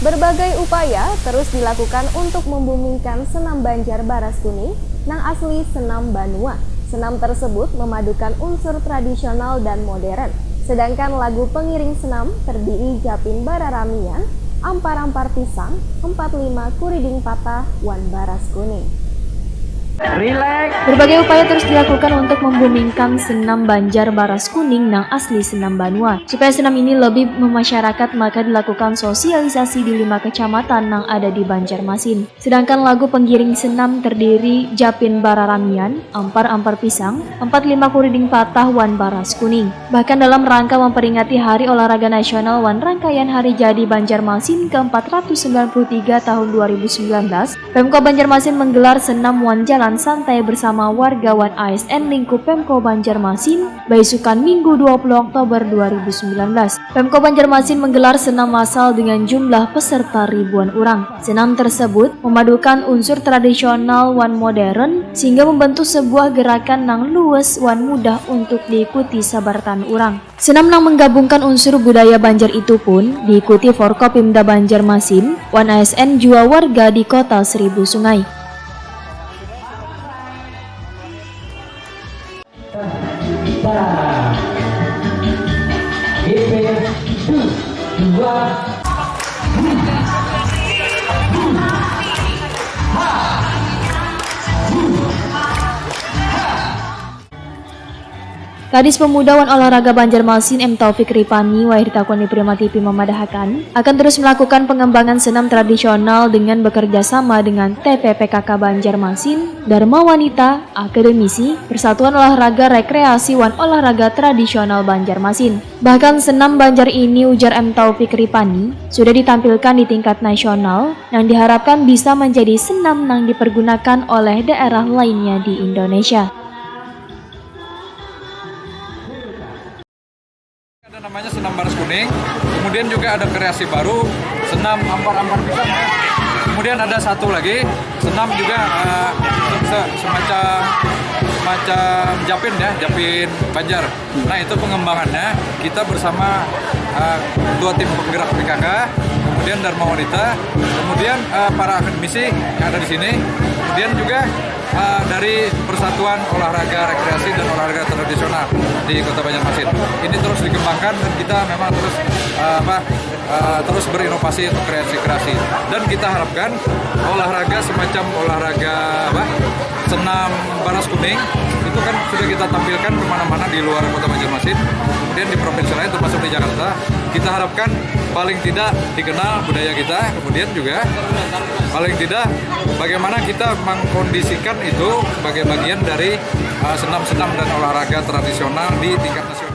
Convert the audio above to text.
Berbagai upaya terus dilakukan untuk membumingkan senam Banjar Baras Kuning nang asli senam Banua. Senam tersebut memadukan unsur tradisional dan modern. Sedangkan lagu pengiring senam terdiri Japin Bararamian, Ampar-ampar pisang, 45 kuriding patah, Wan Baras Kuning. Berbagai upaya terus dilakukan untuk membumingkan senam Banjar Baras Kuning nang asli senam Banua. Supaya senam ini lebih memasyarakat, maka dilakukan sosialisasi di 5 kecamatan nang ada di Banjarmasin. Sedangkan lagu penggiring senam terdiri Japin Bararamian, Ampar-ampar pisang, 45 kuriding patah, Wan Baras Kuning. Bahkan dalam rangka memperingati Hari Olahraga Nasional Wan Rangkaian Hari Jadi Banjarmasin ke-493 tahun 2019, Pemko Banjarmasin menggelar senam Wan Jalan santai bersama warga Wan ASN lingkup Pemko Banjarmasin, Baisukan Minggu 20 Oktober 2019. Pemko Banjarmasin menggelar senam massal dengan jumlah peserta ribuan orang. Senam tersebut memadukan unsur tradisional Wan modern sehingga membentuk sebuah gerakan nang luwes Wan mudah untuk diikuti sabartan orang. Senam nang menggabungkan unsur budaya Banjar itu pun diikuti Forkopimda Banjarmasin, Wan ASN juga warga di Kota Seribu Sungai. Kadis Pemuda Wan Olahraga Banjarmasin M. Taufik Ripani Wahid Takoni Prima TV memadahakan akan terus melakukan pengembangan senam tradisional dengan bekerja sama dengan TPPKK Banjarmasin, Dharma Wanita, Akademisi, Persatuan Olahraga Rekreasi Wan Olahraga Tradisional Banjarmasin. Bahkan senam Banjar ini, ujar M. Taufik Ripani, sudah ditampilkan di tingkat nasional yang diharapkan bisa menjadi senam yang dipergunakan oleh daerah lainnya di Indonesia. Ada namanya senam Baras Kuning, kemudian juga ada kreasi baru, senam ampar-ampar pisang. Kemudian ada satu lagi, senam juga semacam Japin ya, Japin Banjar. Nah itu pengembangannya kita bersama dua tim penggerak PKK, kemudian Dharma Wanita, kemudian para akademisi yang ada di sini, kemudian juga dari Persatuan Olahraga Rekreasi dan Olahraga Tradisional di Kota Banjarmasin. Ini terus dikembangkan dan kita memang terus berinovasi untuk kreasi-kreasi. Dan kita harapkan olahraga semacam olahraga senam Baras Kuning itu kan sudah kita tampilkan kemana-mana di luar Kota Banjarmasin, kemudian di provinsi lain termasuk di Jakarta. Kita harapkan paling tidak dikenal budaya kita, kemudian juga paling tidak bagaimana kita mengkondisikan itu sebagai bagian dari senam-senam dan olahraga tradisional di tingkat nasional.